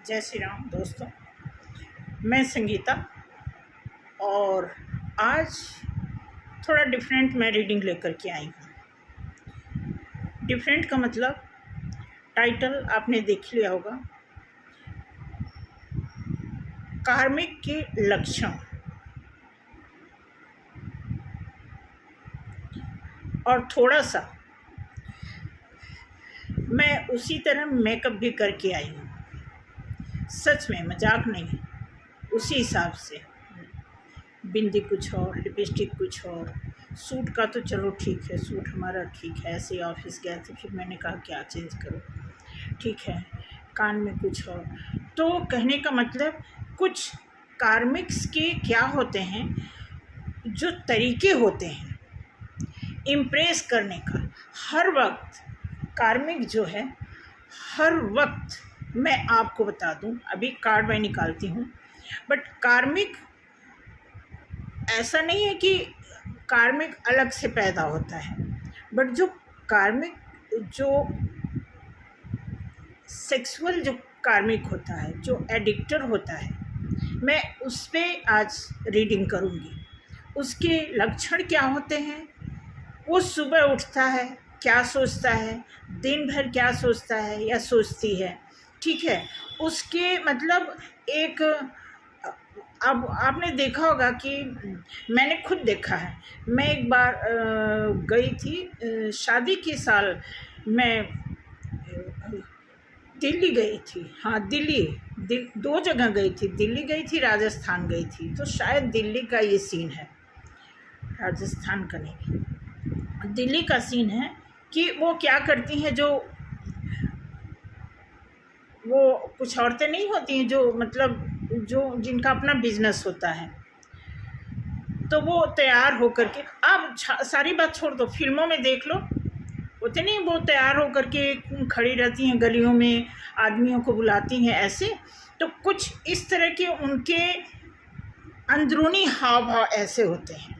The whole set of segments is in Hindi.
जय श्री राम दोस्तों। मैं संगीता और आज थोड़ा डिफरेंट मैं रीडिंग लेकर के आई हूँ। डिफरेंट का मतलब टाइटल आपने देख लिया होगा, कार्मिक के लक्षण। और थोड़ा सा मैं उसी तरह मेकअप भी करके आई हूँ, सच में मजाक नहीं। उसी हिसाब से बिंदी कुछ और, लिपस्टिक कुछ और, सूट का तो चलो ठीक है, सूट हमारा ठीक है, ऐसे ही ऑफिस गए थे, फिर मैंने कहा क्या चेंज करो, ठीक है। कान में कुछ और। तो कहने का मतलब कुछ कार्मिक्स के क्या होते हैं, जो तरीके होते हैं इम्प्रेस करने का। हर वक्त कार्मिक जो है, हर वक्त मैं आपको बता दूं, अभी कार्ड मैं निकालती हूँ, बट कार्मिक ऐसा नहीं है कि कार्मिक अलग से पैदा होता है, बट जो कार्मिक, जो सेक्सुअल जो कार्मिक होता है, जो एडिक्टर होता है, मैं उस पर आज रीडिंग करूँगी। उसके लक्षण क्या होते हैं, वो सुबह उठता है क्या सोचता है, दिन भर क्या सोचता है या सोचती है, ठीक है। उसके मतलब एक, अब आपने देखा होगा कि मैंने खुद देखा है। मैं एक बार गई थी शादी के साल, मैं दिल्ली गई थी। हाँ, दो जगह गई थी, दिल्ली गई थी, राजस्थान गई थी। तो शायद दिल्ली का ये सीन है, राजस्थान का नहीं, दिल्ली का सीन है कि वो क्या करती हैं, जो वो कुछ औरतें नहीं होती हैं जो मतलब जो जिनका अपना बिजनेस होता है, तो वो तैयार होकर के, आप सारी बात छोड़ दो, फिल्मों में देख लो, होते नहीं, वो तैयार होकर के खड़ी रहती हैं गलियों में, आदमियों को बुलाती हैं ऐसे। तो कुछ इस तरह के उनके अंदरूनी हाव भाव ऐसे होते हैं,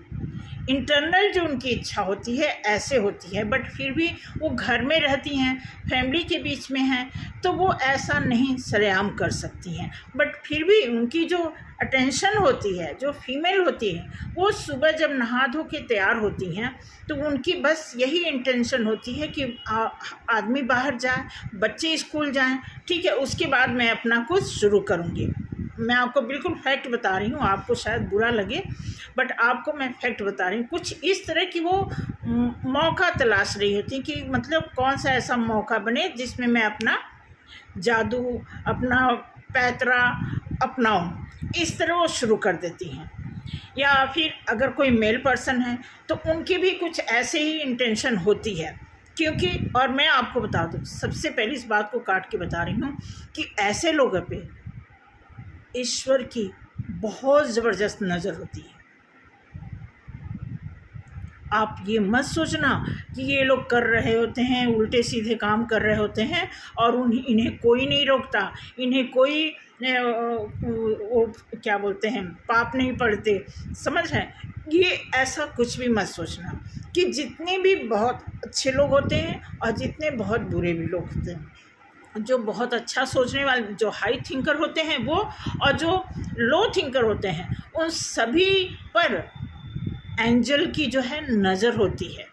इंटरनल जो उनकी इच्छा होती है ऐसे होती है, बट फिर भी वो घर में रहती हैं, फैमिली के बीच में हैं, तो वो ऐसा नहीं सरेआम कर सकती हैं। बट फिर भी उनकी जो अटेंशन होती है, जो फीमेल होती है, वो सुबह जब नहा धो के तैयार होती हैं तो उनकी बस यही इंटेंशन होती है कि आदमी बाहर जाए, बच्चे स्कूल जाएं, ठीक है, उसके बाद मैं अपना कुछ शुरू करूँगी। मैं आपको बिल्कुल फैक्ट बता रही हूँ, आपको शायद बुरा लगे, बट आपको मैं फैक्ट बता रही हूँ। कुछ इस तरह की वो मौका तलाश रही होती कि मतलब कौन सा ऐसा मौका बने जिसमें मैं अपना जादू, अपना पैतरा अपनाऊँ, इस तरह वो शुरू कर देती हैं। या फिर अगर कोई मेल पर्सन है तो उनकी भी कुछ ऐसे ही इंटेंशन होती है, क्योंकि, और मैं आपको बता दूँ, सबसे पहले इस बात को काट के बता रही हूँ कि ऐसे लोगों पे ईश्वर की बहुत ज़बरदस्त नज़र होती है। आप ये मत सोचना कि ये लोग कर रहे होते हैं, उल्टे सीधे काम कर रहे होते हैं और इन्हें कोई नहीं रोकता, इन्हें कोई वो क्या बोलते हैं, पाप नहीं पड़ते, समझ है। ये ऐसा कुछ भी मत सोचना कि जितने भी बहुत अच्छे लोग होते हैं और जितने बहुत बुरे भी लोग होते हैं, जो बहुत अच्छा सोचने वाले, जो हाई थिंकर होते हैं वो, और जो लो थिंकर होते हैं, उन सभी पर एंजल की जो है नज़र होती है।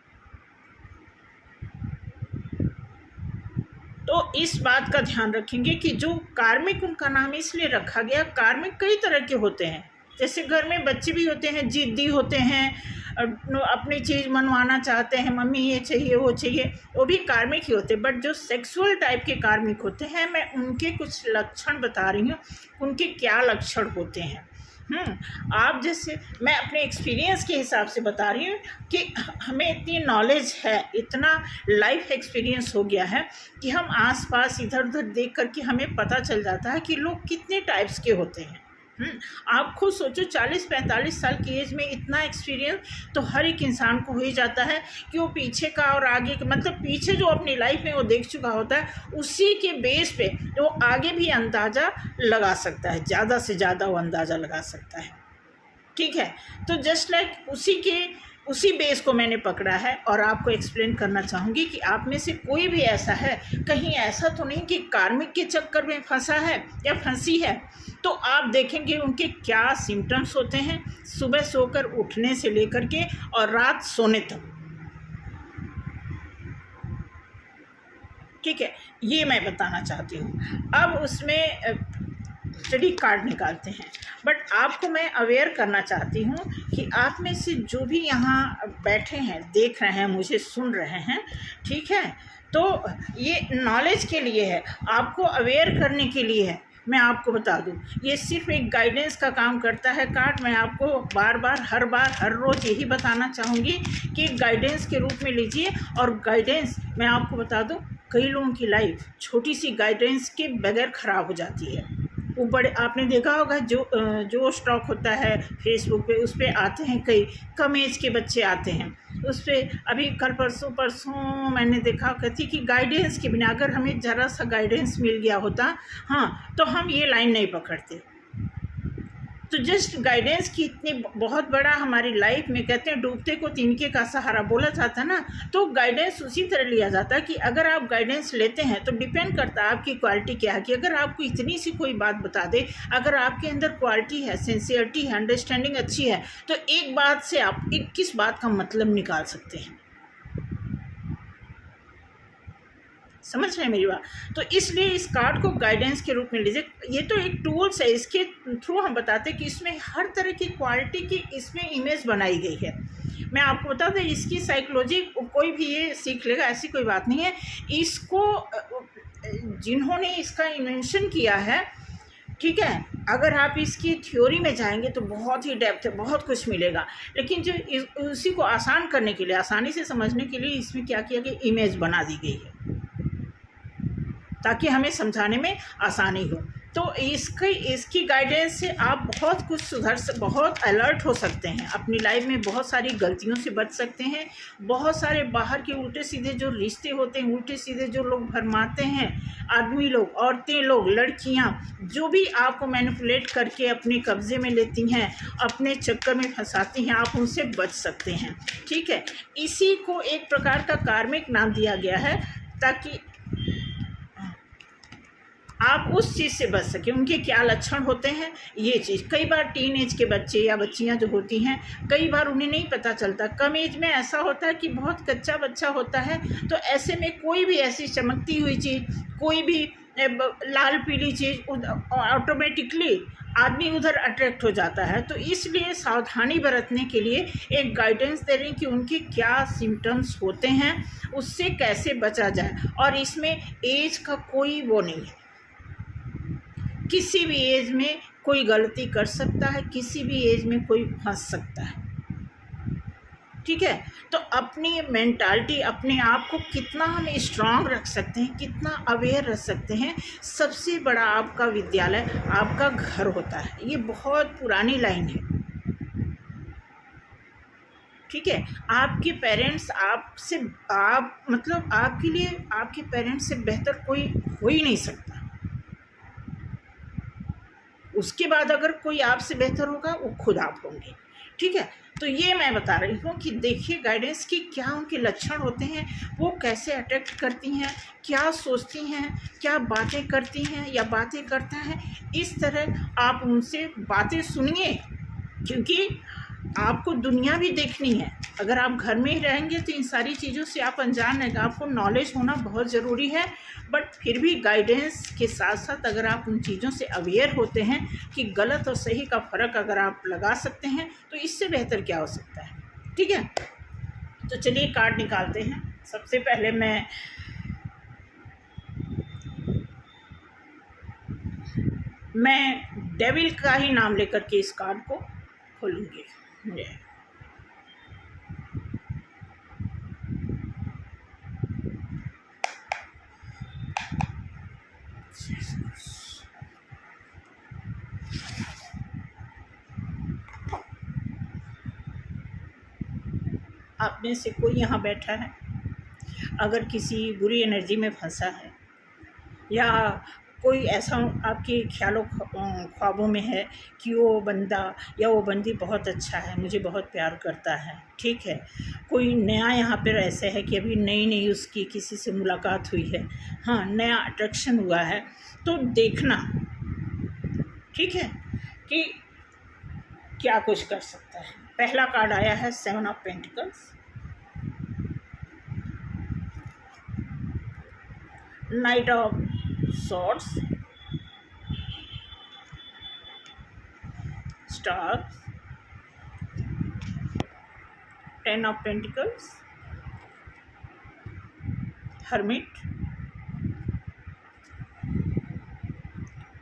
तो इस बात का ध्यान रखेंगे कि जो कार्मिक, उनका नाम इसलिए रखा गया, कार्मिक कई तरह के होते हैं। जैसे घर में बच्चे भी होते हैं, जिद्दी होते हैं, अपनी चीज़ मनवाना चाहते हैं, मम्मी ये चाहिए वो चाहिए, वो भी कार्मिक ही होते हैं। बट जो सेक्सुअल टाइप के कार्मिक होते हैं, मैं उनके कुछ लक्षण बता रही हूँ, उनके क्या लक्षण होते हैं। आप जैसे, मैं अपने एक्सपीरियंस के हिसाब से बता रही हूँ कि हमें इतनी नॉलेज है, इतना लाइफ एक्सपीरियंस हो गया है कि हम आसपास इधर उधर देख करके हमें पता चल जाता है कि लोग कितने टाइप्स के होते हैं। आप खुद सोचो, 40-45 साल की एज में इतना एक्सपीरियंस तो हर एक इंसान को हो ही जाता है कि वो पीछे का और आगे का, मतलब पीछे जो अपनी लाइफ में वो देख चुका होता है, उसी के बेस पे वो आगे भी अंदाज़ा लगा सकता है, ज़्यादा से ज़्यादा वो अंदाज़ा लगा सकता है, ठीक है। तो जस्ट लाइक उसी के उसी बेस को मैंने पकड़ा है और आपको एक्सप्लेन करना चाहूँगी कि आप में से कोई भी ऐसा है, कहीं ऐसा तो नहीं कि कार्मिक के चक्कर में फंसा है या फंसी है। तो आप देखेंगे उनके क्या सिम्टम्स होते हैं सुबह सोकर उठने से लेकर के और रात सोने तक। ठीक है, ये मैं बताना चाहती हूँ। अब उसमें चलिए कार्ड निकालते हैं, बट आपको मैं अवेयर करना चाहती हूँ कि आप में से जो भी यहाँ बैठे हैं, देख रहे हैं, मुझे सुन रहे हैं, ठीक है, तो ये नॉलेज के लिए है, आपको अवेयर करने के लिए है। मैं आपको बता दूं, ये सिर्फ एक गाइडेंस का काम करता है कार्ड। मैं आपको बार बार हर रोज़ यही बताना चाहूँगी कि गाइडेंस के रूप में लीजिए। और गाइडेंस मैं आपको बता दूं, कई लोगों की लाइफ छोटी सी गाइडेंस के बगैर ख़राब हो जाती है। वो बड़े, आपने देखा होगा जो स्टॉक होता है फेसबुक पे, उस पर आते हैं कई कम एज के बच्चे आते हैं उस पर। अभी कल परसों मैंने देखा कहती कि गाइडेंस के बिना अगर हमें ज़रा सा गाइडेंस मिल गया होता, हाँ, तो हम ये लाइन नहीं पकड़ते। तो जस्ट गाइडेंस की इतनी बहुत बड़ा हमारी लाइफ में, कहते हैं डूबते को तिनके का सहारा बोला जाता है ना, तो गाइडेंस उसी तरह लिया जाता है कि अगर आप गाइडेंस लेते हैं तो डिपेंड करता है आपकी क्वालिटी क्या है। कि अगर आपको इतनी सी कोई बात बता दे, अगर आपके अंदर क्वालिटी है, सिंसियरिटी है, अंडरस्टैंडिंग अच्छी है, तो एक बात से आप 21 बात का मतलब निकाल सकते हैं। समझ रहे हैं मेरी बात? तो इसलिए इस कार्ड को गाइडेंस के रूप में लीजिए। ये तो एक टूल्स है, इसके थ्रू हम बताते हैं कि इसमें हर तरह की क्वालिटी की इसमें इमेज बनाई गई है। मैं आपको बता दें, इसकी साइकोलॉजी कोई भी ये सीख लेगा, ऐसी कोई बात नहीं है। इसको जिन्होंने इसका इन्वेंशन किया है, ठीक है, अगर आप इसकी थ्योरी में जाएंगे तो बहुत ही डेप्थ है, बहुत कुछ मिलेगा। लेकिन जो उसी को आसान करने के लिए, आसानी से समझने के लिए इसमें क्या किया गया, इमेज बना दी गई है ताकि हमें समझाने में आसानी हो। तो इसकी गाइडेंस से आप बहुत कुछ बहुत अलर्ट हो सकते हैं, अपनी लाइफ में बहुत सारी गलतियों से बच सकते हैं। बहुत सारे बाहर के उल्टे सीधे जो रिश्ते होते हैं, उल्टे सीधे जो लोग भरमाते हैं, आदमी लोग, औरतें लोग, लड़कियां, जो भी आपको मैनिपुलेट करके अपने कब्जे में लेती हैं, अपने चक्कर में फंसाती हैं, आप उनसे बच सकते हैं। ठीक है, इसी को एक प्रकार का कार्मिक नाम दिया गया है ताकि आप उस चीज़ से बच सकें। उनके क्या लक्षण होते हैं, ये चीज़ कई बार टीन एज के बच्चे या बच्चियां जो होती हैं, कई बार उन्हें नहीं पता चलता। कम एज में ऐसा होता है कि बहुत कच्चा बच्चा होता है, तो ऐसे में कोई भी ऐसी चमकती हुई चीज़, कोई भी लाल पीली चीज़, ऑटोमेटिकली आदमी उधर अट्रैक्ट हो जाता है। तो इसलिए सावधानी बरतने के लिए एक गाइडेंस दे रही कि उनके क्या सिम्टम्स होते हैं, उससे कैसे बचा जाए। और इसमें एज का कोई वो नहीं है, किसी भी एज में कोई गलती कर सकता है, किसी भी एज में कोई फंस सकता है। ठीक है, तो अपनी मेंटालिटी, अपने आप को कितना हम स्ट्रांग रख सकते हैं, कितना अवेयर रख सकते हैं, सबसे बड़ा आपका विद्यालय आपका घर होता है। ये बहुत पुरानी लाइन है। ठीक है, आपके पेरेंट्स आपसे, आप मतलब आपके लिए आपके पेरेंट्स से बेहतर कोई हो ही नहीं सकता। उसके बाद अगर कोई आपसे बेहतर होगा वो खुद आप होंगे। ठीक है, तो ये मैं बता रही हूँ कि देखिए गाइडेंस की क्या उनके लक्षण होते हैं, वो कैसे अट्रैक्ट करती हैं, क्या सोचती हैं, क्या बातें करती हैं या बातें करता है। इस तरह आप उनसे बातें सुनिए, क्योंकि आपको दुनिया भी देखनी है। अगर आप घर में ही रहेंगे तो इन सारी चीज़ों से आप अनजान रहेंगे। आपको नॉलेज होना बहुत ज़रूरी है, बट फिर भी गाइडेंस के साथ साथ अगर आप उन चीज़ों से अवेयर होते हैं कि गलत और सही का फ़र्क अगर आप लगा सकते हैं, तो इससे बेहतर क्या हो सकता है। ठीक है, तो चलिए कार्ड निकालते हैं। सबसे पहले मैं डेविल का ही नाम लेकर के इस कार्ड को खोलूँगी। आप में से कोई यहाँ बैठा है, अगर किसी बुरी एनर्जी में फंसा है या कोई ऐसा आपके ख्यालों ख्वाबों में है कि वो बंदा या वो बंदी बहुत अच्छा है, मुझे बहुत प्यार करता है, ठीक है। कोई नया यहाँ पर ऐसे है कि अभी नई नई उसकी किसी से मुलाकात हुई है, हाँ, नया अट्रैक्शन हुआ है, तो देखना, ठीक है, कि क्या कुछ कर सकता है। पहला कार्ड आया है 7 of pentacles, knight of swords, stars, 10 of pentacles, hermit,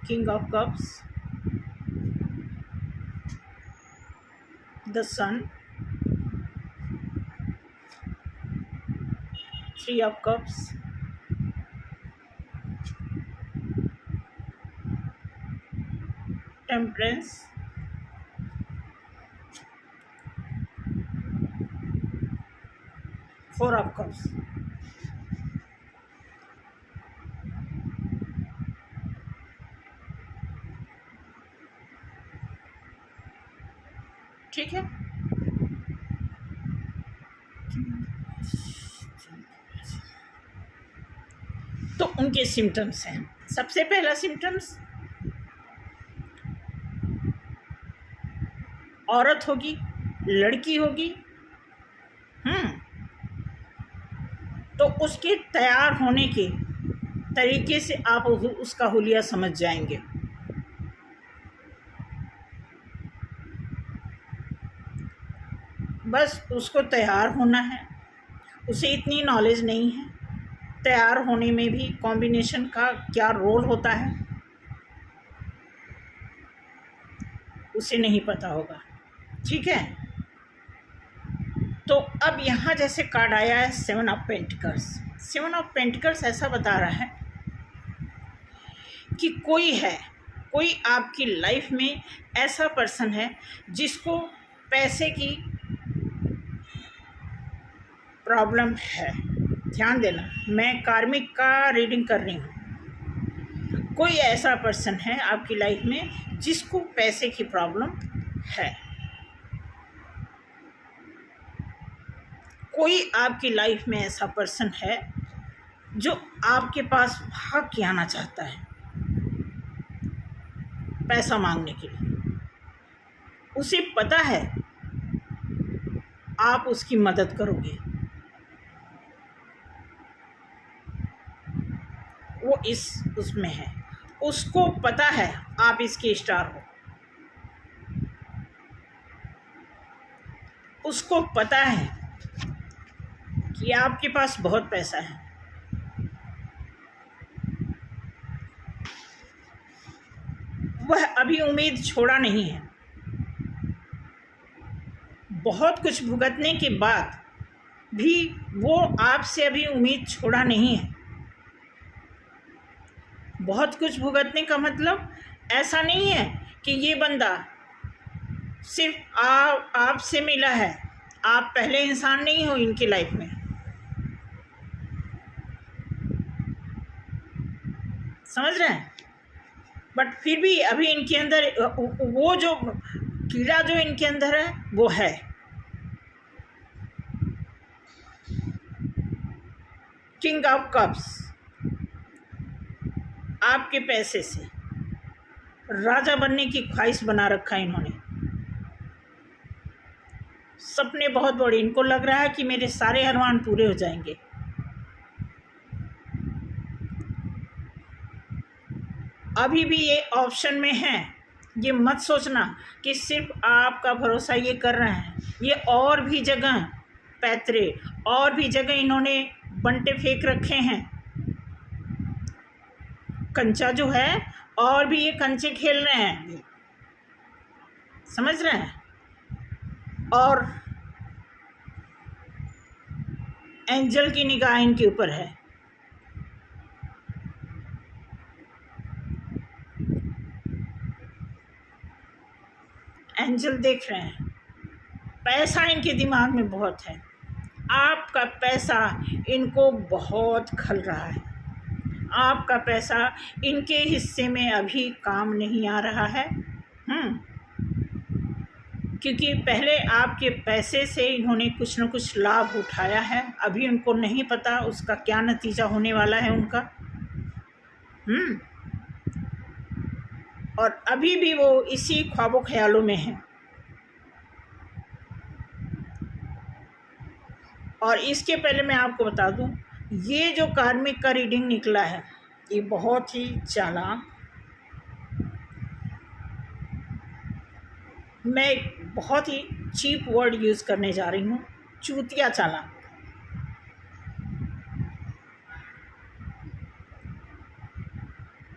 king of cups, the sun, 3 of cups, temperance, four of cups. ठीक है, तो उनके सिम्टम्स हैं। सबसे पहला सिम्टम्स, औरत होगी, लड़की होगी, तो उसके तैयार होने के तरीके से आप उसका हुलिया समझ जाएंगे। बस उसको तैयार होना है, उसे इतनी नॉलेज नहीं है तैयार होने में भी कॉम्बिनेशन का क्या रोल होता है, उसे नहीं पता होगा, ठीक है। तो अब यहाँ जैसे कार्ड आया है 7 ऑफ पेंटिकल्स। 7 ऑफ पेंटिकल्स ऐसा बता रहा है कि कोई आपकी लाइफ में ऐसा पर्सन है जिसको पैसे की प्रॉब्लम है। ध्यान देना, मैं कार्मिक का रीडिंग कर रही हूँ। कोई ऐसा पर्सन है आपकी लाइफ में जिसको पैसे की प्रॉब्लम है। कोई आपकी लाइफ में ऐसा पर्सन है जो आपके पास भाग के आना चाहता है पैसा मांगने के लिए। उसे पता है आप उसकी मदद करोगे, वो उसमें है, उसको पता है आप इसके स्टार हो, उसको पता है कि आपके पास बहुत पैसा है। वह अभी उम्मीद छोड़ा नहीं है। बहुत कुछ भुगतने के बाद भी वो आपसे अभी उम्मीद छोड़ा नहीं है। बहुत कुछ भुगतने का मतलब ऐसा नहीं है कि ये बंदा सिर्फ आपसे मिला है, आप पहले इंसान नहीं हो इनकी लाइफ में। समझ रहे हैं? बट फिर भी अभी इनके अंदर वो जो कीड़ा जो इनके अंदर है वो है। किंग ऑफ कप्स, आपके पैसे से राजा बनने की ख्वाहिश बना रखा है इन्होंने। सपने बहुत बड़े, इनको लग रहा है कि मेरे सारे अरमान पूरे हो जाएंगे। अभी भी ये ऑप्शन में है। ये मत सोचना कि सिर्फ आपका भरोसा ये कर रहे हैं, ये और भी जगह पैतरे, और भी जगह इन्होंने बंटे फेंक रखे हैं। कंचा जो है, और भी ये कंचे खेल रहे हैं, समझ रहे हैं। और एंजल की निगाह इनके ऊपर है। एंजल देख रहे हैं। पैसा इनके दिमाग में बहुत है। आपका पैसा इनको बहुत खल रहा है। आपका पैसा इनके हिस्से में अभी काम नहीं आ रहा है। क्योंकि पहले आपके पैसे से इन्होंने कुछ न कुछ लाभ उठाया है, अभी उनको नहीं पता उसका क्या नतीजा होने वाला है उनका। और अभी भी वो इसी ख्वाबों ख्यालों में हैं। और इसके पहले मैं आपको बता दूं, ये जो कार्मिक का रीडिंग निकला है ये बहुत ही चालाक, मैं एक बहुत ही चीप वर्ड यूज़ करने जा रही हूँ, चूतिया चालाक।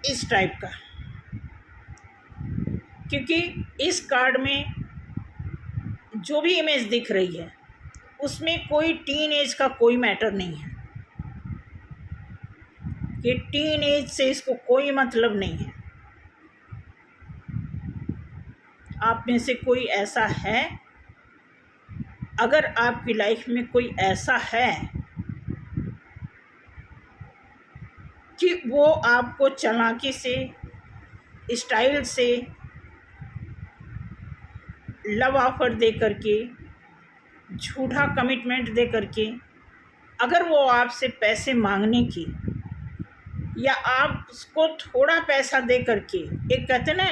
इस टाइप का, क्योंकि इस कार्ड में जो भी इमेज दिख रही है उसमें कोई टीन एज का कोई मैटर नहीं है। ये टीन एज से इसको कोई मतलब नहीं है। आप में से कोई ऐसा है, अगर आपकी लाइफ में कोई ऐसा है कि वो आपको चालाकी से, स्टाइल से, लव ऑफर दे करके, झूठा कमिटमेंट दे करके, अगर वो आपसे पैसे मांगने की या आप उसको थोड़ा पैसा दे करके, एक कहते ना,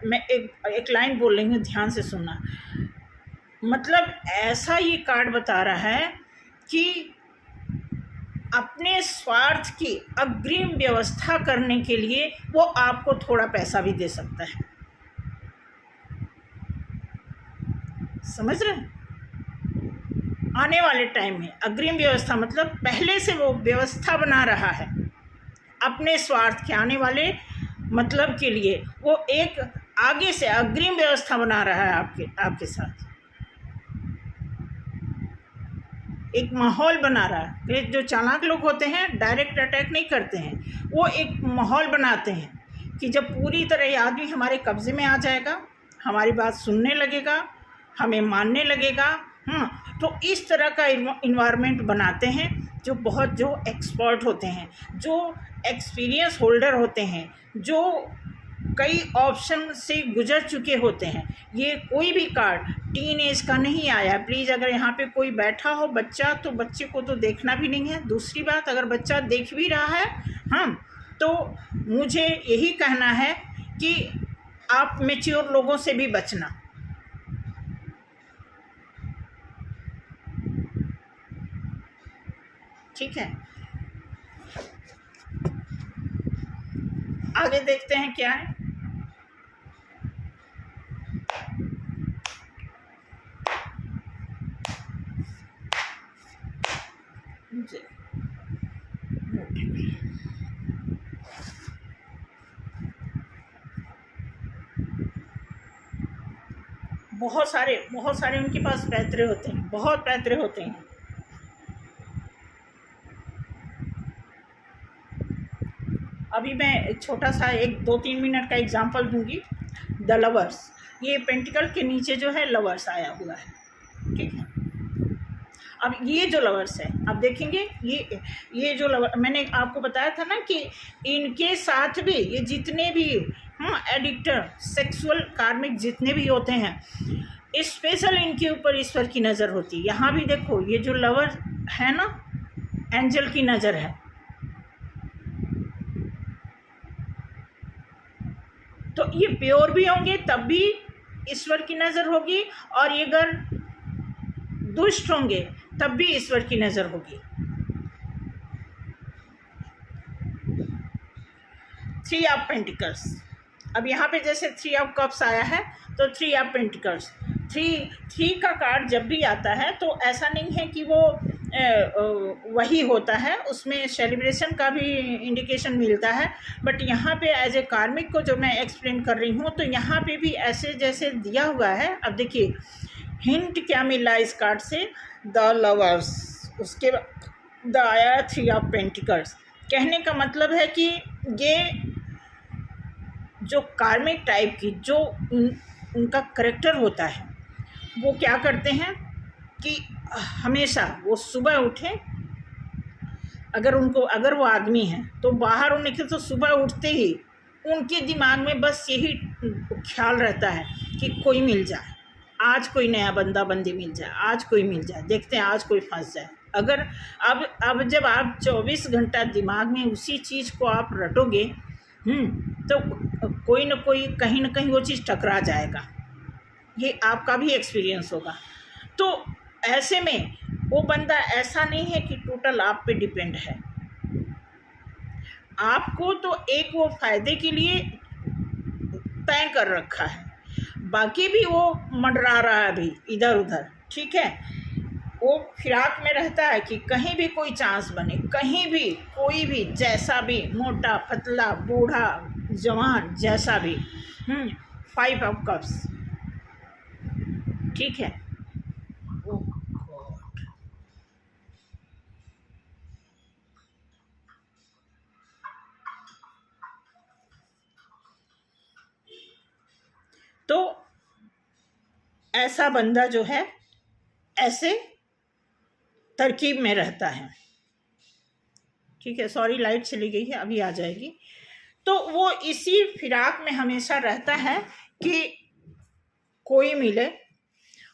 मैं एक लाइन बोल रही हूँ, ध्यान से सुनना। मतलब ऐसा ये कार्ड बता रहा है कि अपने स्वार्थ की अग्रिम व्यवस्था करने के लिए वो आपको थोड़ा पैसा भी दे सकता है। समझ रहे हैं? आने वाले टाइम में अग्रिम व्यवस्था मतलब पहले से वो व्यवस्था बना रहा है अपने स्वार्थ के आने वाले मतलब के लिए। वो एक आगे से अग्रिम व्यवस्था बना रहा है आपके साथ, एक माहौल बना रहा है। जो चालाक लोग होते हैं डायरेक्ट अटैक नहीं करते हैं, वो एक माहौल बनाते हैं कि जब पूरी तरह ये आदमी हमारे कब्ज़े में आ जाएगा, हमारी बात सुनने लगेगा, हमें मानने लगेगा। तो इस तरह का इन्वायरमेंट बनाते हैं जो एक्सपर्ट होते हैं, जो एक्सपीरियंस होल्डर होते हैं, जो कई ऑप्शन से गुजर चुके होते हैं। ये कोई भी कार्ड टीन एज का नहीं आया। प्लीज़ अगर यहाँ पे कोई बैठा हो बच्चा, तो बच्चे को तो देखना भी नहीं है। दूसरी बात, अगर बच्चा देख भी रहा है तो मुझे यही कहना है कि आप मैच्योर लोगों से भी बचना। ठीक है, आगे देखते हैं क्या है। बहुत सारे उनके पास पैतरे होते हैं, बहुत पैतरे होते हैं। अभी मैं छोटा सा एक 2-3 मिनट का एग्जांपल दूंगी। द लवर्स, ये पेंटिकल के नीचे जो है लवर्स आया हुआ है। ठीक है, अब ये जो लवर्स है, आप देखेंगे ये जो लवर, मैंने आपको बताया था ना कि इनके साथ भी ये जितने भी एडिक्टर, सेक्सुअल कार्मिक जितने भी होते हैं, स्पेशल इनके ऊपर ईश्वर की नज़र होती है। यहाँ भी देखो, ये जो लवर है ना, एंजल की नज़र है। तो ये प्योर भी होंगे तब भी ईश्वर की नज़र होगी, और ये अगर दुष्ट होंगे तब भी ईश्वर की नज़र होगी। 3 ऑफ पेंटिकल्स, अब यहाँ पे जैसे 3 ऑफ कप्स आया है, तो 3 ऑफ पेंटिकल्स, 3 का कार्ड जब भी आता है तो ऐसा नहीं है कि वो वही होता है, उसमें सेलिब्रेशन का भी इंडिकेशन मिलता है। बट यहाँ पे एज ए कार्मिक को जो मैं एक्सप्लेन कर रही हूँ, तो यहाँ पे भी ऐसे जैसे दिया हुआ है। अब देखिए हिंट क्या मिला इस कार्ड से, द लवर्स, उसके द आया 3 ऑफ पेंटिकल्स। कहने का मतलब है कि ये जो कार्मिक टाइप की जो उनका करेक्टर होता है, वो क्या करते हैं कि हमेशा वो सुबह उठें, अगर वो आदमी हैं तो बाहर होने के तो सुबह उठते ही उनके दिमाग में बस यही ख्याल रहता है कि कोई मिल जाए, आज कोई नया बंदा बंदी मिल जाए, आज कोई मिल जाए, देखते हैं आज कोई फंस जाए। अगर अब जब आप 24 घंटा दिमाग में उसी चीज़ को आप रटोगे तो कोई ना कोई कहीं ना कहीं वो चीज़ टकरा जाएगा। ये आपका भी एक्सपीरियंस होगा। तो ऐसे में वो बंदा ऐसा नहीं है कि टोटल आप पे डिपेंड है। आपको तो एक वो फ़ायदे के लिए तय कर रखा है, बाकी भी वो मंडरा रहा है अभी इधर उधर, ठीक है। वो फिराक में रहता है कि कहीं भी कोई चांस बने, कहीं भी कोई भी जैसा भी, मोटा पतला बूढ़ा जवान जैसा भी। 5 ऑफ कप्स, ठीक है। तो ऐसा बंदा जो है ऐसे तरकीब में रहता है, ठीक है। सॉरी लाइट चली गई है, अभी आ जाएगी। तो वो इसी फिराक में हमेशा रहता है कि कोई मिले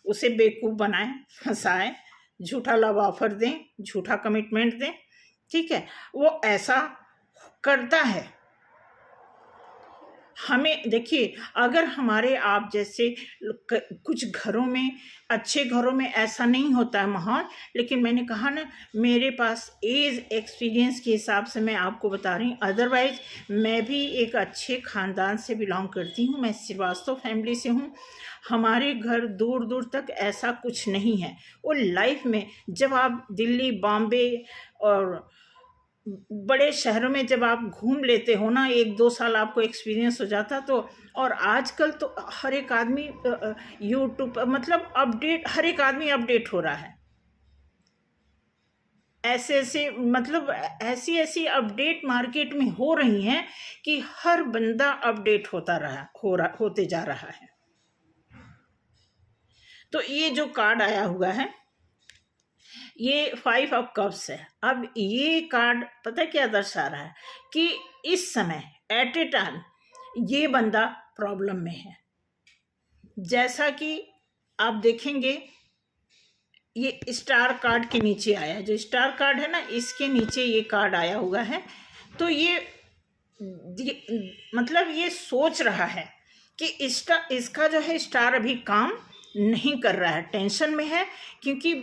उसे बेवकूफ़ बनाए, फंसाए, झूठा लव ऑफर दें, झूठा कमिटमेंट दें, ठीक है। वो ऐसा करता है। हमें देखिए, अगर हमारे आप जैसे कुछ घरों में, अच्छे घरों में ऐसा नहीं होता है माहौल, लेकिन मैंने कहा ना, मेरे पास एज एक्सपीरियंस के हिसाब से मैं आपको बता रही हूँ। अदरवाइज मैं भी एक अच्छे ख़ानदान से बिलोंग करती हूँ, मैं श्रीवास्तव फैमिली से हूँ। हमारे घर दूर दूर तक ऐसा कुछ नहीं है। वो लाइफ में जब आप दिल्ली, बॉम्बे और बड़े शहरों में जब आप घूम लेते हो ना, 1-2 साल आपको एक्सपीरियंस हो जाता, तो और आजकल तो हर एक आदमी यूट्यूब मतलब अपडेट, हर एक आदमी अपडेट हो रहा है। ऐसी अपडेट मार्केट में हो रही हैं कि हर बंदा अपडेट होते जा रहा है। तो ये जो कार्ड आया हुआ है, ये 5 ऑफ कप्स है। अब ये कार्ड पता क्या दर्शा रहा है कि इस समय एट ए टाइम ये बंदा प्रॉब्लम में है। जैसा कि आप देखेंगे, ये स्टार कार्ड के नीचे आया है, जो स्टार कार्ड है ना, इसके नीचे ये कार्ड आया हुआ है। तो ये मतलब ये सोच रहा है कि इसका जो है स्टार अभी काम नहीं कर रहा है, टेंशन में है। क्योंकि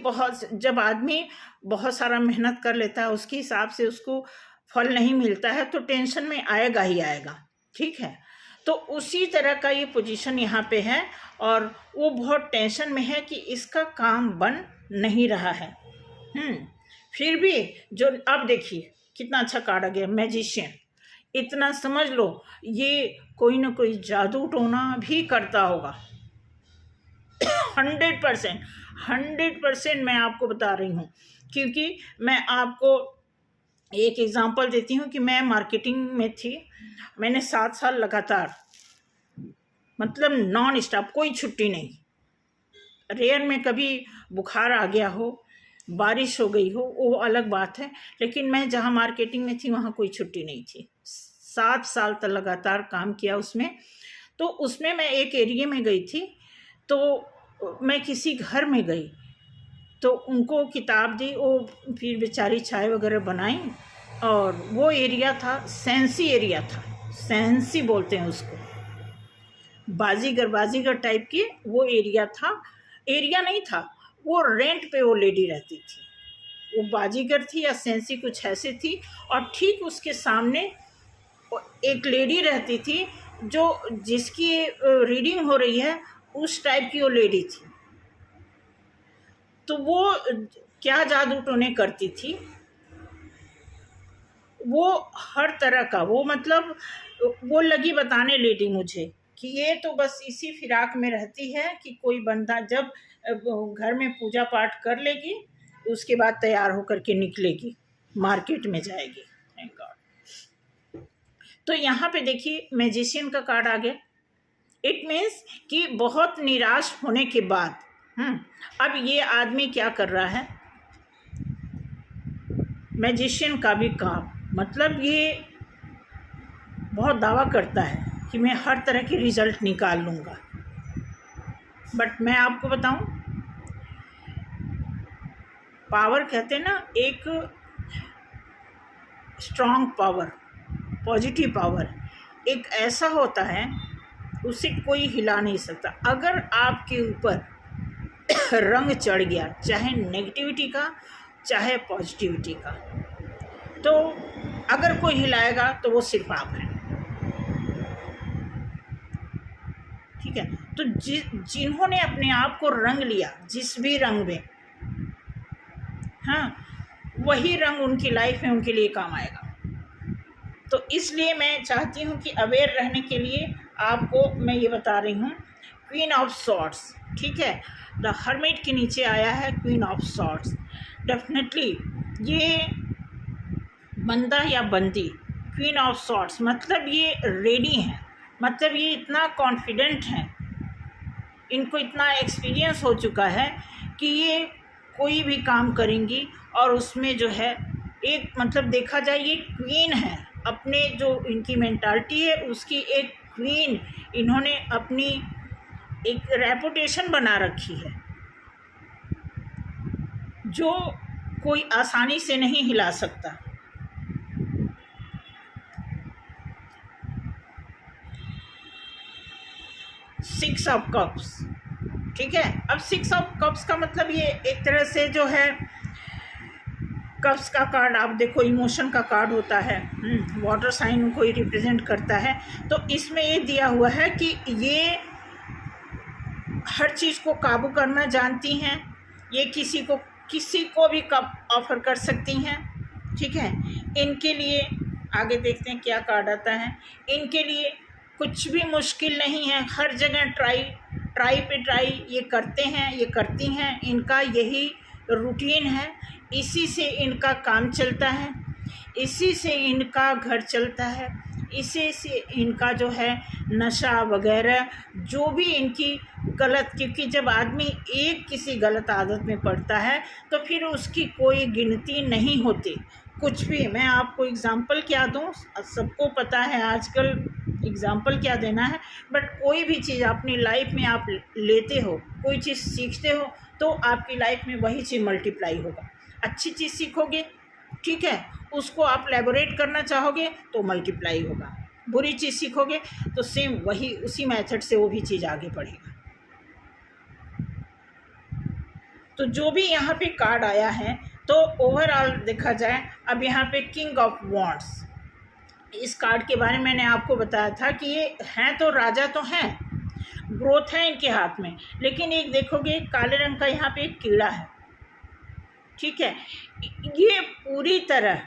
जब आदमी बहुत सारा मेहनत कर लेता है, उसके हिसाब से उसको फल नहीं मिलता है, तो टेंशन में आएगा ही आएगा, ठीक है। तो उसी तरह का ये पोजीशन यहाँ पे है, और वो बहुत टेंशन में है कि इसका काम बन नहीं रहा है। फिर भी जो अब देखिए कितना अच्छा कार्ड आ गया, मैजिशियन। इतना समझ लो ये कोई ना कोई जादू टोना भी करता होगा। 100% मैं आपको बता रही हूँ, क्योंकि मैं आपको एक एग्जांपल देती हूँ कि मैं मार्केटिंग में थी। मैंने 7 साल लगातार, मतलब नॉन स्टॉप, कोई छुट्टी नहीं। रेयर में कभी बुखार आ गया हो, बारिश हो गई हो, वो अलग बात है, लेकिन मैं जहाँ मार्केटिंग में थी वहाँ कोई छुट्टी नहीं थी। 7 साल तक लगातार काम किया उसमें। तो उसमें मैं एक एरिया में गई थी, तो मैं किसी घर में गई, तो उनको किताब दी, वो फिर बेचारी चाय वगैरह बनाई, और वो एरिया था, सेंसी एरिया था, सेंसी बोलते हैं उसको, बाजीगर टाइप की वो एरिया था। एरिया नहीं था, वो रेंट पे वो लेडी रहती थी, वो बाजीगर थी या सेंसी कुछ ऐसे थी। और ठीक उसके सामने एक लेडी रहती थी, जिसकी रीडिंग हो रही है, उस टाइप की वो लेडी थी। तो वो क्या जादू टोने करती थी, वो हर तरह का, वो मतलब वो लगी बताने लेडी मुझे कि ये तो बस इसी फिराक में रहती है कि कोई बंदा जब घर में पूजा पाठ कर लेगी, उसके बाद तैयार होकर के निकलेगी, मार्केट में जाएगी। Thank God. तो यहाँ पे देखिए मैजिशियन का कार्ड आ गया। इट मीन्स कि बहुत निराश होने के बाद अब ये आदमी क्या कर रहा है, मैजिशियन का भी काम, मतलब ये बहुत दावा करता है कि मैं हर तरह के रिज़ल्ट निकाल लूँगा। बट मैं आपको बताऊँ, पावर कहते हैं ना, एक स्ट्रॉन्ग पावर, पॉजिटिव पावर एक ऐसा होता है, उसे कोई हिला नहीं सकता। अगर आपके ऊपर रंग चढ़ गया, चाहे नेगेटिविटी का चाहे पॉजिटिविटी का, तो अगर कोई हिलाएगा तो वो सिर्फ आप हैं। ठीक है, तो जिन्होंने अपने आप को रंग लिया जिस भी रंग में, हाँ, वही रंग उनकी लाइफ में उनके लिए काम आएगा। तो इसलिए मैं चाहती हूँ कि अवेयर रहने के लिए आपको मैं ये बता रही हूँ। क्वीन ऑफ सॉर्ड्स, ठीक है, द हर्मिट के नीचे आया है क्वीन ऑफ सॉर्ड्स। डेफिनेटली ये बंदा या बंदी, क्वीन ऑफ सॉर्ड्स मतलब ये रेडी हैं, मतलब ये इतना कॉन्फिडेंट हैं, इनको इतना एक्सपीरियंस हो चुका है कि ये कोई भी काम करेंगी और उसमें जो है एक, मतलब देखा जाए ये क्वीन है, अपने जो इनकी मेंटालिटी है उसकी एक क्वीन, इन्होंने अपनी एक रेपुटेशन बना रखी है जो कोई आसानी से नहीं हिला सकता। सिक्स ऑफ कप्स, ठीक है। अब सिक्स ऑफ कप्स का मतलब ये एक तरह से जो है, कप्स का कार्ड आप देखो इमोशन का कार्ड होता है, वाटर साइन को ही रिप्रेजेंट करता है। तो इसमें ये दिया हुआ है कि ये हर चीज़ को काबू करना जानती हैं, ये किसी को भी कप ऑफर कर सकती हैं, ठीक है। इनके लिए आगे देखते हैं क्या कार्ड आता है। इनके लिए कुछ भी मुश्किल नहीं है, हर जगह ट्राई पे ट्राई ये करते हैं, ये करती हैं, इनका यही रूटीन है, इसी से इनका काम चलता है, इसी से इनका घर चलता है, इसी से इनका जो है नशा वगैरह जो भी इनकी गलत, क्योंकि जब आदमी एक किसी गलत आदत में पड़ता है तो फिर उसकी कोई गिनती नहीं होती कुछ भी। मैं आपको एग्ज़ाम्पल क्या दूँ, सबको पता है आजकल एग्ज़ाम्पल क्या देना है, बट कोई भी चीज़ अपनी लाइफ में आप लेते हो, कोई चीज़ सीखते हो तो आपकी लाइफ में वही चीज़ मल्टीप्लाई होगा। अच्छी चीज़ सीखोगे, ठीक है, उसको आप लेबोरेट करना चाहोगे तो मल्टीप्लाई होगा। बुरी चीज़ सीखोगे तो सेम वही उसी मेथड से वो भी चीज़ आगे बढ़ेगा। तो जो भी यहाँ पे कार्ड आया है, तो ओवरऑल देखा जाए, अब यहाँ पे किंग ऑफ वॉन्ड्स, इस कार्ड के बारे में मैंने आपको बताया था कि ये हैं तो राजा तो हैं, ग्रोथ है इनके हाथ में, लेकिन एक देखोगे काले रंग का यहाँ पे एक कीड़ा है, ठीक है। ये पूरी तरह,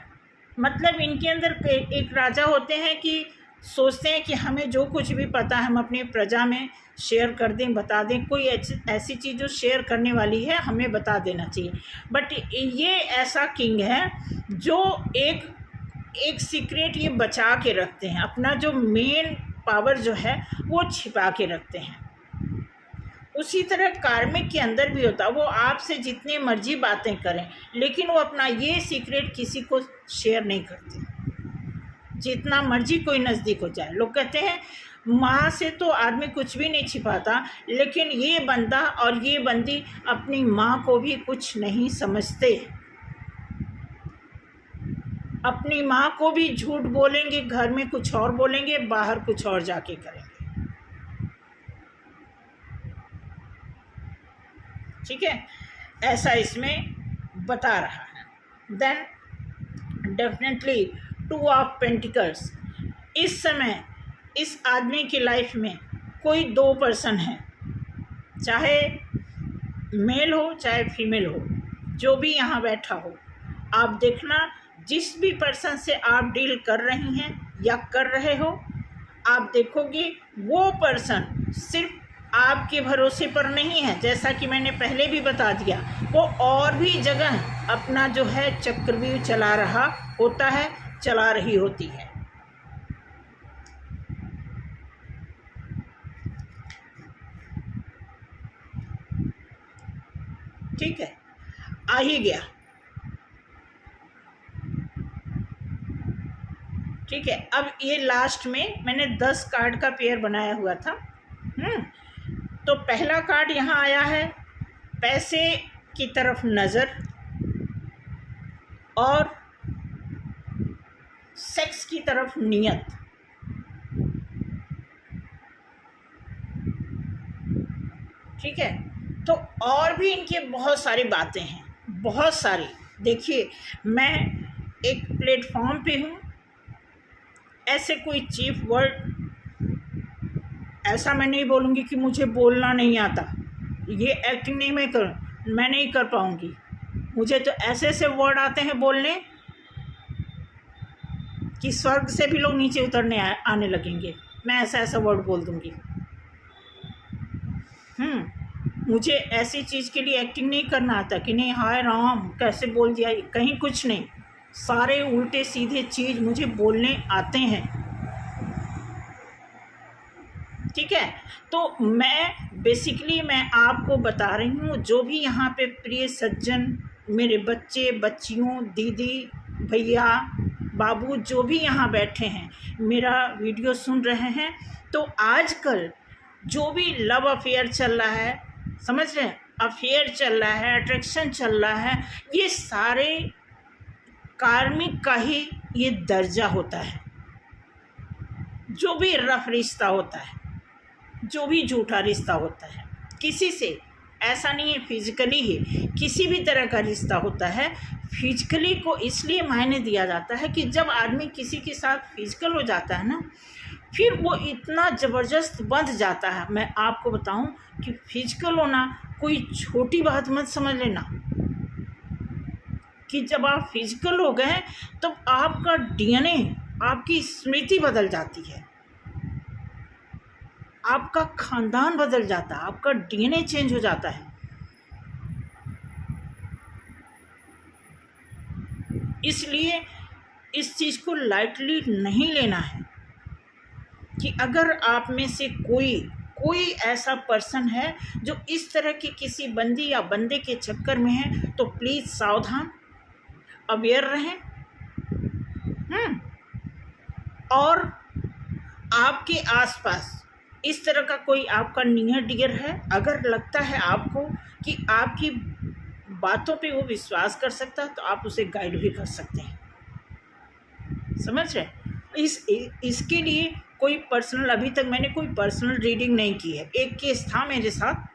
मतलब इनके अंदर एक राजा होते हैं कि सोचते हैं कि हमें जो कुछ भी पता है हम अपनी प्रजा में शेयर कर दें, बता दें, कोई ऐसी चीज़ जो शेयर करने वाली है हमें बता देना चाहिए। बट ये ऐसा किंग है जो एक सीक्रेट ये बचा के रखते हैं, अपना जो मेन पावर जो है वो छिपा के रखते हैं। उसी तरह कार्मिक के अंदर भी होता है, वो आपसे जितनी मर्जी बातें करें लेकिन वो अपना ये सीक्रेट किसी को शेयर नहीं करते, जितना मर्जी कोई नज़दीक हो जाए। लोग कहते हैं माँ से तो आदमी कुछ भी नहीं छिपाता, लेकिन ये बंदा और ये बंदी अपनी माँ को भी कुछ नहीं समझते, अपनी माँ को भी झूठ बोलेंगे, घर में कुछ और बोलेंगे, बाहर कुछ और जाके करेंगे, ठीक है। ऐसा इसमें बता रहा है। Then definitely two of pentacles, इस समय इस आदमी की लाइफ में कोई दो पर्सन है, चाहे मेल हो चाहे फीमेल हो, जो भी यहाँ बैठा हो, आप देखना जिस भी पर्सन से आप डील कर रही हैं या कर रहे हो, आप देखोगे वो पर्सन सिर्फ आपके भरोसे पर नहीं है, जैसा कि मैंने पहले भी बता दिया, वो और भी जगह अपना जो है चक्रव्यूह चला रहा होता है, चला रही होती है। ठीक है, आ ही गया। ठीक है, अब ये लास्ट में मैंने 10 कार्ड का पेयर बनाया हुआ था। तो पहला कार्ड यहाँ आया है, पैसे की तरफ नज़र और सेक्स की तरफ नियत। ठीक है, तो और भी इनके बहुत सारी बातें हैं, बहुत सारी। देखिए, मैं एक प्लेटफॉर्म पे हूँ, ऐसे कोई चीफ वर्ड ऐसा मैं नहीं बोलूँगी कि मुझे बोलना नहीं आता, ये एक्टिंग नहीं मैं नहीं कर पाऊँगी। मुझे तो ऐसे ऐसे वर्ड आते हैं बोलने कि स्वर्ग से भी लोग नीचे उतरने आने लगेंगे। मैं ऐसा ऐसा वर्ड बोल दूँगी। मुझे ऐसी चीज़ के लिए एक्टिंग नहीं करना आता कि नहीं हाय राम कैसे बोल दिया, कहीं कुछ नहीं। सारे उल्टे सीधे चीज़ मुझे बोलने आते हैं। ठीक है, तो मैं बेसिकली मैं आपको बता रही हूँ, जो भी यहाँ पे प्रिय सज्जन, मेरे बच्चे बच्चियों, दीदी भैया बाबू जो भी यहाँ बैठे हैं, मेरा वीडियो सुन रहे हैं, तो आजकल जो भी लव अफेयर चल रहा है, समझ रहे हैं, अफेयर चल रहा है, अट्रैक्शन चल रहा है, ये सारे कार्मिक का ही ये दर्जा होता है। जो भी रफ रिश्ता होता है, जो भी झूठा रिश्ता होता है किसी से, ऐसा नहीं है फिजिकली ही, किसी भी तरह का रिश्ता होता है, फिजिकली को इसलिए मायने दिया जाता है कि जब आदमी किसी के साथ फिजिकल हो जाता है ना, फिर वो इतना ज़बरदस्त बंध जाता है। मैं आपको बताऊं कि फिजिकल होना कोई छोटी बात मत समझ लेना, कि जब आप फिजिकल हो गए तो आपका डीएनए, आपकी स्मृति बदल जाती है, आपका खानदान बदल जाता है, आपका डीएनए चेंज हो जाता है। इसलिए इस चीज़ को लाइटली नहीं लेना है कि अगर आप में से कोई ऐसा पर्सन है जो इस तरह की किसी बंदी या बंदे के चक्कर में है, तो प्लीज़ सावधान, अवेयर रहें। और आपके आसपास इस तरह का कोई आपका नियर डियर है, अगर लगता है आपको कि आपकी बातों पे वो विश्वास कर सकता है, तो आप उसे गाइड भी कर सकते हैं। समझ रहे? इसके लिए कोई पर्सनल, अभी तक मैंने कोई पर्सनल रीडिंग नहीं की है। एक केस था मेरे साथ,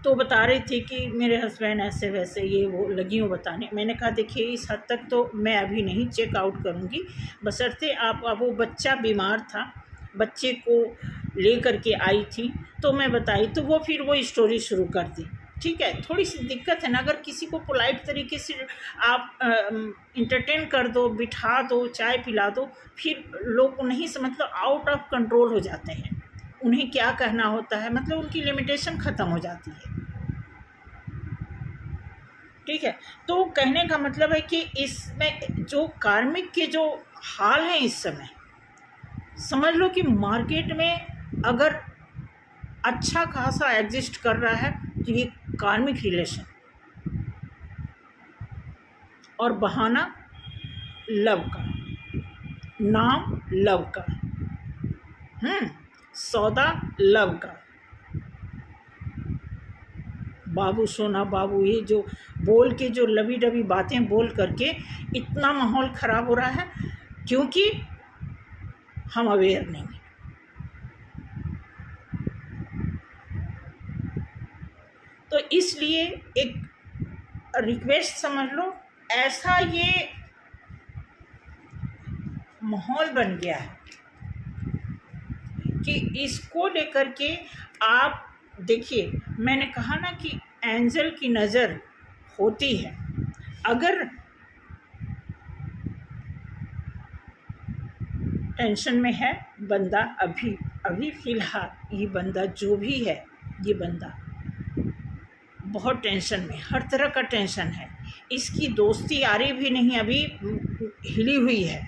तो बता रहे थे कि मेरे हस्बैंड ऐसे वैसे ये वो लगी हूँ बताने। मैंने कहा देखिए इस हद तक तो मैं अभी नहीं चेकआउट करूँगी, बशर्ते आप, अब वो बच्चा बीमार था, बच्चे को ले करके आई थी, तो मैं बताई, तो वो फिर वो स्टोरी शुरू कर दी। ठीक है, थोड़ी सी दिक्कत है ना, अगर किसी को पोलाइट तरीके से आप इंटरटेन कर दो, बिठा दो, चाय पिला दो, फिर लोग नहीं मतलब आउट ऑफ कंट्रोल हो जाते हैं, उन्हें क्या कहना होता है, मतलब उनकी लिमिटेशन ख़त्म हो जाती है। ठीक है, तो कहने का मतलब है कि इसमें जो कार्मिक के जो हाल हैं इस समय, समझ लो कि मार्केट में अगर अच्छा खासा एग्जिस्ट कर रहा है तो ये कार्मिक रिलेशन, और बहाना लव का, नाम लव का, सौदा लव का। बाबू सोना बाबू, ये जो बोल के जो लवी डबी बातें बोल करके इतना माहौल ख़राब हो रहा है, क्योंकि हम अवेयर नहीं हैं। तो इसलिए एक रिक्वेस्ट समझ लो, ऐसा ये माहौल बन गया है कि इसको लेकर के आप देखिए, मैंने कहा ना कि एंजल की नज़र होती है। अगर टेंशन में है बंदा, अभी फ़िलहाल ये बंदा जो भी है, ये बंदा बहुत टेंशन में, हर तरह का टेंशन है, इसकी दोस्ती यारी भी नहीं अभी हिली हुई है,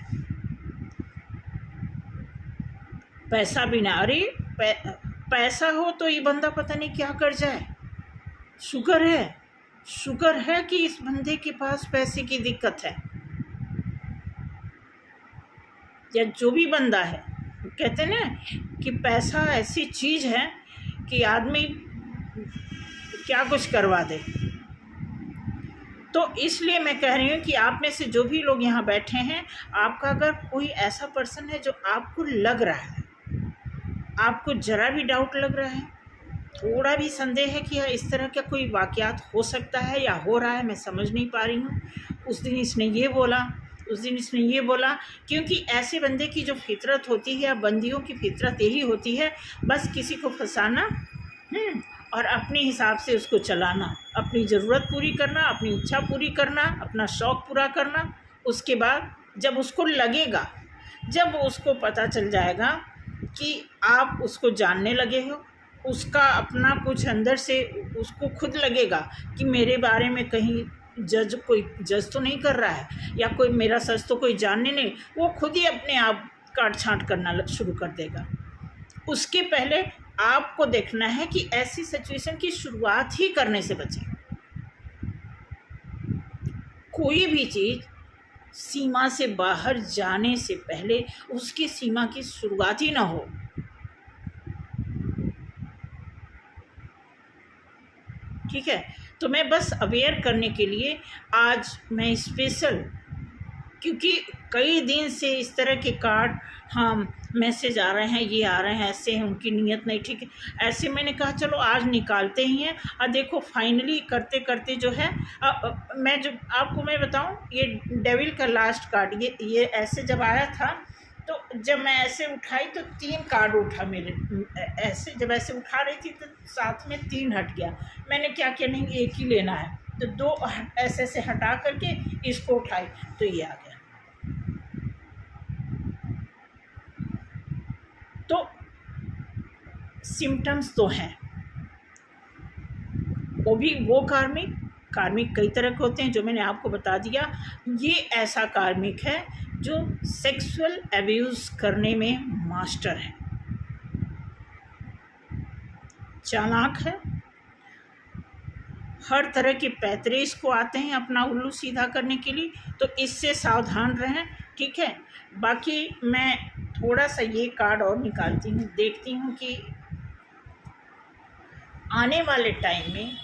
पैसा भी ना, अरे पैसा हो तो ये बंदा पता नहीं क्या कर जाए। शुक्र है कि इस बंदे के पास पैसे की दिक्कत है। या जो भी बंदा है, कहते हैं ना कि पैसा ऐसी चीज़ है कि आदमी क्या कुछ करवा दे। तो इसलिए मैं कह रही हूँ कि आप में से जो भी लोग यहाँ बैठे हैं, आपका अगर कोई ऐसा पर्सन है जो आपको लग रहा है, आपको ज़रा भी डाउट लग रहा है, थोड़ा भी संदेह है कि इस तरह का कोई वाक़यात हो सकता है या हो रहा है, मैं समझ नहीं पा रही हूँ, उस दिन इसने ये बोला, उस दिन इसने ये बोला, क्योंकि ऐसे बंदे की जो फितरत होती है या बंदियों की फितरत यही होती है, बस किसी को फंसाना और अपने हिसाब से उसको चलाना, अपनी ज़रूरत पूरी करना, अपनी इच्छा पूरी करना, अपना शौक़ पूरा करना। उसके बाद जब उसको लगेगा, जब उसको पता चल जाएगा कि आप उसको जानने लगे हो, उसका अपना कुछ अंदर से उसको खुद लगेगा कि मेरे बारे में कहीं कोई जज तो नहीं कर रहा है, या कोई मेरा सच तो कोई जानने नहीं, वो खुद ही अपने आप काट छाँट करना शुरू कर देगा। उसके पहले आपको देखना है कि ऐसी सिचुएशन की शुरुआत ही करने से बचें। कोई भी चीज़ सीमा से बाहर जाने से पहले उसकी सीमा की शुरुआत ही ना हो। ठीक है, तो मैं बस अवेयर करने के लिए आज मैं स्पेशल, क्योंकि कई दिन से इस तरह के कार्ड, हाँ मैसेज आ रहे हैं, ये आ रहे हैं, ऐसे हैं, उनकी नीयत नहीं ठीक है, ऐसे मैंने कहा चलो आज निकालते ही हैं। और देखो फाइनली करते करते जो है मैं जो आपको मैं बताऊं, ये डेविल का लास्ट कार्ड, ये ऐसे जब आया था तो जब मैं ऐसे उठाई तो 3 कार्ड उठा मेरे, ऐसे जब ऐसे उठा रही थी तो साथ में 3 हट गया। मैंने क्या किया, नहीं एक ही लेना है, तो 2 ऐसे ऐसे हटा करके इसको उठाई तो ये आ गया। तो सिम्टम्स तो हैं, वो कार्मिक कई तरह के होते हैं जो मैंने आपको बता दिया। ये ऐसा कार्मिक है जो सेक्सुअल एब्यूज़ करने में मास्टर है, चालाक है, हर तरह के पैतरे इसको आते हैं अपना उल्लू सीधा करने के लिए, तो इससे सावधान रहें। ठीक है, बाकी मैं थोड़ा सा ये कार्ड और निकालती हूँ, देखती हूँ कि आने वाले टाइम में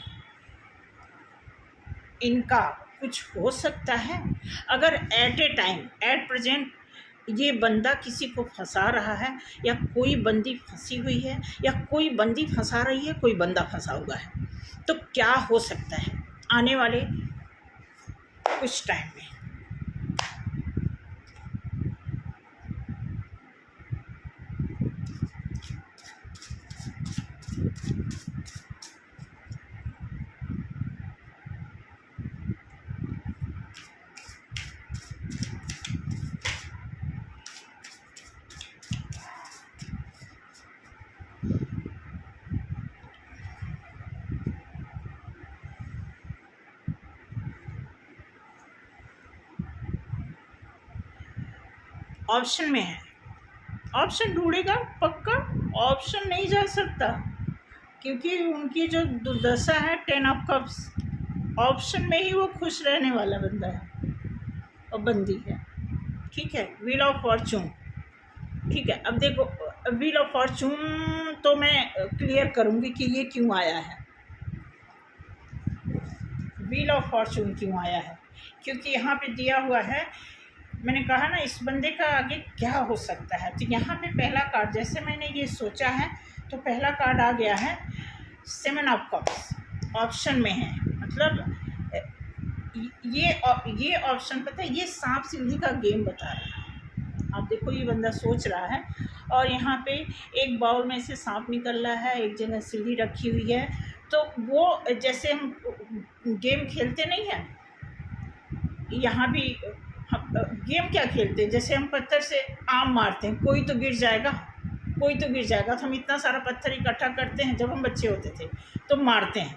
इनका कुछ हो सकता है। अगर एट प्रेजेंट ये बंदा किसी को फंसा रहा है, या कोई बंदी फंसी हुई है, या कोई बंदी फंसा रही है, कोई बंदा फंसा हुआ है, तो क्या हो सकता है आने वाले कुछ टाइम में। ऑप्शन में है, ऑप्शन ढूंढेगा पक्का, ऑप्शन नहीं जा सकता, क्योंकि उनकी जो दुर्दशा है 10 ऑफ कप्स, ऑप्शन में ही वो खुश रहने वाला बंदा है और बंदी है। ठीक है, व्हील ऑफ फॉर्चून। ठीक है, अब देखो व्हील ऑफ फॉर्चून तो मैं क्लियर करूँगी कि ये क्यों आया है, व्हील ऑफ फॉर्चून क्यों आया है, क्योंकि यहाँ पे दिया हुआ है, मैंने कहा ना इस बंदे का आगे क्या हो सकता है। तो यहाँ पे पहला कार्ड, जैसे मैंने ये सोचा है, तो पहला कार्ड आ गया है 7 ऑफ कप्स, ऑप्शन में है। मतलब ये ऑप्शन पता है, ये सांप सीढ़ी का गेम बता रहा है। आप देखो ये बंदा सोच रहा है, और यहाँ पे एक बाउल में से सांप निकल रहा है, एक जगह सीढ़ी रखी हुई है, तो वो जैसे हम गेम खेलते नहीं हैं, यहाँ भी गेम क्या खेलते हैं, जैसे हम पत्थर से आम मारते हैं, कोई तो गिर जाएगा, तो हम इतना सारा पत्थर इकट्ठा करते हैं, जब हम बच्चे होते थे तो मारते हैं,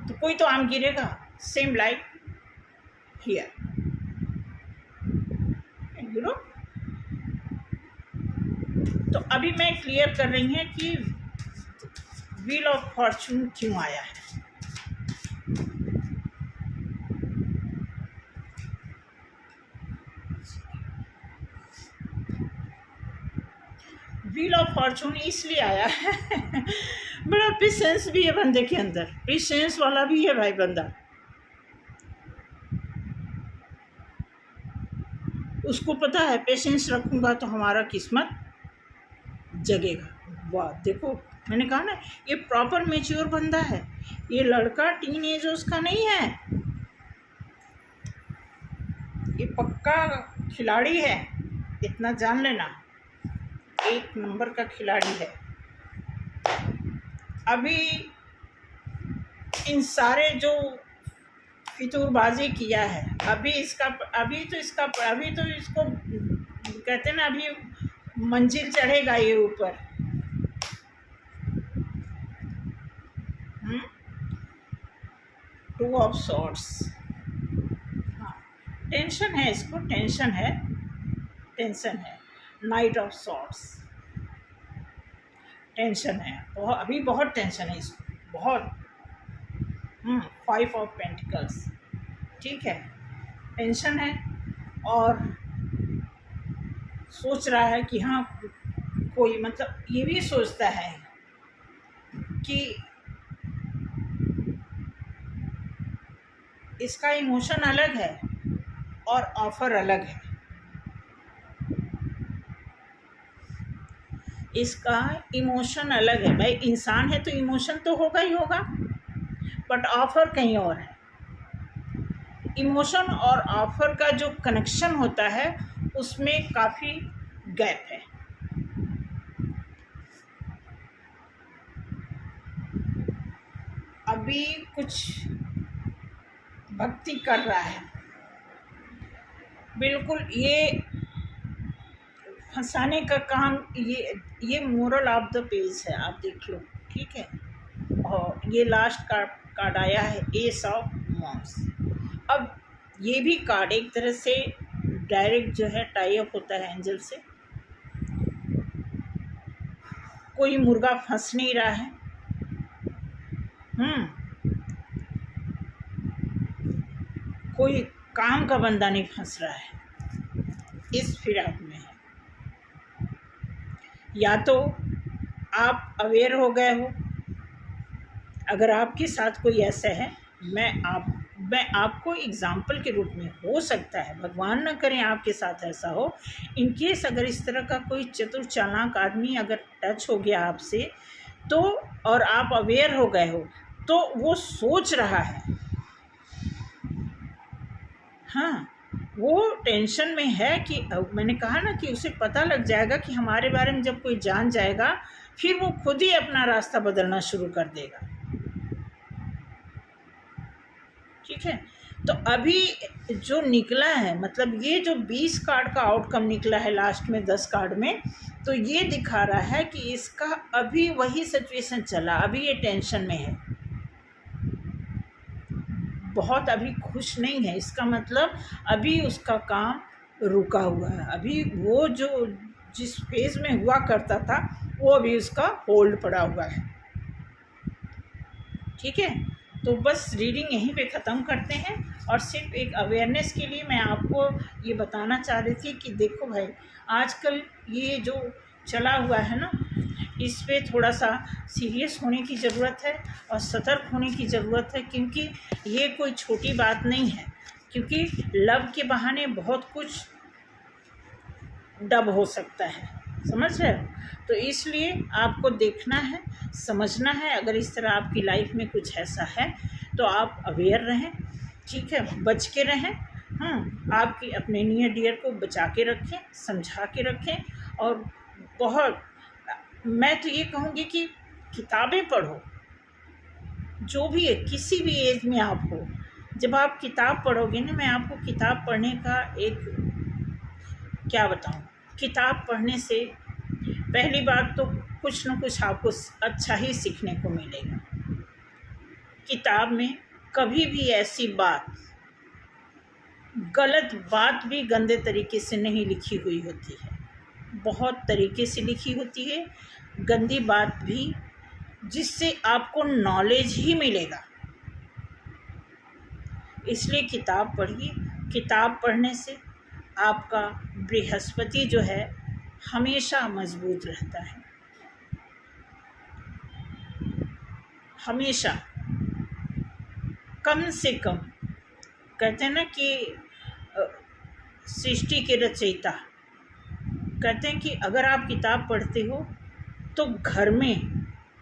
तो कोई तो आम गिरेगा। Same like here, you know. तो अभी मैं क्लियर कर रही हैं कि व्हील ऑफ फॉर्चून क्यों आया है। व्हील ऑफ फॉर्चून इसलिए आया है बड़ा पेशेंस भी है बंदे के अंदर, पेशेंस वाला भी है भाई बंदा। उसको पता है पेशेंस रखूंगा तो हमारा किस्मत जगेगा। वाह, देखो मैंने कहा ना ये प्रॉपर मैच्योर बंदा है, ये लड़का टीन एज उसका नहीं है, ये पक्का खिलाड़ी है, इतना जान लेना, एक नंबर का खिलाड़ी है। अभी इन सारे जो फितूरबाजी किया है, अभी तो इसको कहते हैं ना, अभी मंजिल चढ़ेगा ये ऊपर। टू ऑफ सॉर्ड्स, हाँ टेंशन है, इसको टेंशन है। नाइट ऑफ सॉर्ड्स, टेंशन है बहुत, अभी बहुत टेंशन है इसको, बहुत। 5 ऑफ पेंटिकल्स, ठीक है, टेंशन है और सोच रहा है कि हाँ कोई, मतलब ये भी सोचता है कि इसका इमोशन अलग है और ऑफर अलग है। इसका इमोशन अलग है, भाई इंसान है तो इमोशन तो होगा ही होगा, बट ऑफर कहीं और है। इमोशन और ऑफर का जो कनेक्शन होता है उसमें काफ़ी गैप है। अभी कुछ भक्ति कर रहा है, बिल्कुल ये फंसाने का काम, ये मोरल ऑफ द पेज है, आप देख लो, ठीक है। और ये लास्ट कार्ड आया है एस ऑफ वॉन्ड्स। अब ये भी कार्ड एक तरह से डायरेक्ट जो है टाई अप होता है एंजल से। कोई मुर्गा फंस नहीं रहा है, कोई काम का बंदा नहीं फंस रहा है, इस फिराक में है। या तो आप अवेयर हो गए हो, अगर आपके साथ कोई ऐसा है, मैं आपको एग्जाम्पल के रूप में, हो सकता है भगवान न करें आपके साथ ऐसा हो, इन केस अगर इस तरह का कोई चतुर चालाक आदमी अगर टच हो गया आपसे तो, और आप अवेयर हो गए हो, तो वो सोच रहा है, हाँ वो टेंशन में है कि मैंने कहा ना कि उसे पता लग जाएगा कि हमारे बारे में जब कोई जान जाएगा फिर वो खुद ही अपना रास्ता बदलना शुरू कर देगा, ठीक है। तो अभी जो निकला है, मतलब ये जो 20 कार्ड का आउटकम निकला है लास्ट में 10 कार्ड में, तो ये दिखा रहा है कि इसका अभी वही सिचुएशन चला, अभी ये टेंशन में है, बहुत अभी खुश नहीं है। इसका मतलब अभी उसका काम रुका हुआ है, अभी वो जो जिस फेज में हुआ करता था वो अभी उसका होल्ड पड़ा हुआ है, ठीक है। तो बस रीडिंग यहीं पे ख़त्म करते हैं। और सिर्फ एक अवेयरनेस के लिए मैं आपको ये बताना चाह रही थी कि देखो भाई, आजकल ये जो चला हुआ है ना, इस पे थोड़ा सा सीरियस होने की ज़रूरत है और सतर्क होने की ज़रूरत है, क्योंकि ये कोई छोटी बात नहीं है, क्योंकि लव के बहाने बहुत कुछ डब हो सकता है, समझ रहे हो। तो इसलिए आपको देखना है, समझना है, अगर इस तरह आपकी लाइफ में कुछ ऐसा है तो आप अवेयर रहें, ठीक है, बच के रहें। आपकी अपने नियर डियर को बचा के रखें, समझा के रखें। और बहुत, मैं तो ये कहूँगी कि किताबें पढ़ो, जो भी है, किसी भी एज में आप हो, जब आप किताब पढ़ोगे ना, मैं आपको किताब पढ़ने का एक क्या बताऊँ, किताब पढ़ने से पहली बात तो कुछ न कुछ आपको अच्छा ही सीखने को मिलेगा। किताब में कभी भी ऐसी बात, गलत बात भी गंदे तरीके से नहीं लिखी हुई होती है, बहुत तरीके से लिखी होती है गंदी बात भी, जिससे आपको नॉलेज ही मिलेगा। इसलिए किताब पढ़िए, किताब पढ़ने से आपका बृहस्पति जो है हमेशा मजबूत रहता है, हमेशा। कम से कम कहते हैं ना कि सृष्टि के रचयिता कहते हैं कि अगर आप किताब पढ़ते हो तो घर में,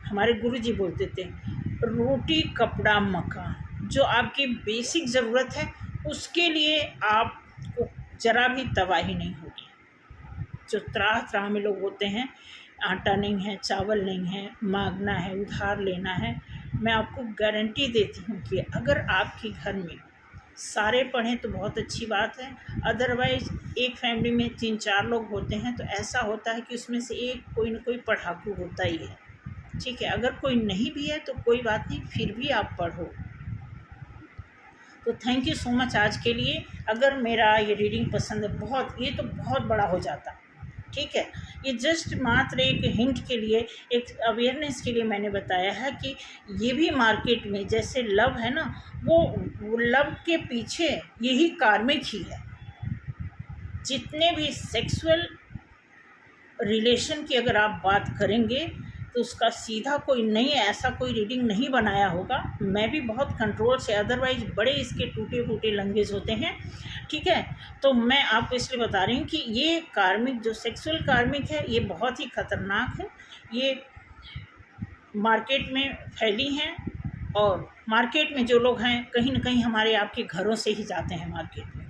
हमारे गुरुजी बोलते थे, रोटी कपड़ा मकान, जो आपकी बेसिक ज़रूरत है उसके लिए आपको ज़रा भी तबाही नहीं होगी। जो त्राह त्राह में लोग होते हैं, आटा नहीं है, चावल नहीं है, मांगना है, उधार लेना है, मैं आपको गारंटी देती हूँ कि अगर आपके घर में सारे पढ़ें तो बहुत अच्छी बात है। अदरवाइज़ एक फैमिली में 3-4 लोग होते हैं तो ऐसा होता है कि उसमें से एक कोई न कोई पढ़ाकू होता ही है, ठीक है। अगर कोई नहीं भी है तो कोई बात नहीं, फिर भी आप पढ़ो। तो थैंक यू सो मच आज के लिए। अगर मेरा ये रीडिंग पसंद है, बहुत, ये तो बहुत बड़ा हो जाता, ठीक है। ये जस्ट मात्र एक हिंट के लिए, एक अवेयरनेस के लिए मैंने बताया है कि ये भी मार्केट में जैसे लव है ना, वो लव के पीछे यही कार्मिक ही है। जितने भी सेक्सुअल रिलेशन की अगर आप बात करेंगे तो उसका सीधा कोई नहीं, ऐसा कोई रीडिंग नहीं बनाया होगा। मैं भी बहुत कंट्रोल से, अदरवाइज बड़े इसके टूटे फूटे लैंग्वेज होते हैं, ठीक है। तो मैं आपको इसलिए बता रही हूँ कि ये कार्मिक, जो सेक्सुअल कार्मिक है, ये बहुत ही ख़तरनाक है। ये मार्केट में फैली हैं और मार्केट में जो लोग हैं कहीं ना कहीं हमारे आपके घरों से ही जाते हैं मार्केट में।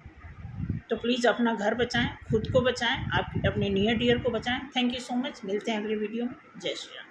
तो प्लीज़ अपना घर बचाएं, खुद को बचाएं, आप अपने नियर डियर को बचाएं। Thank you so much. मिलते हैं अगले वीडियो में। जय श्री राम।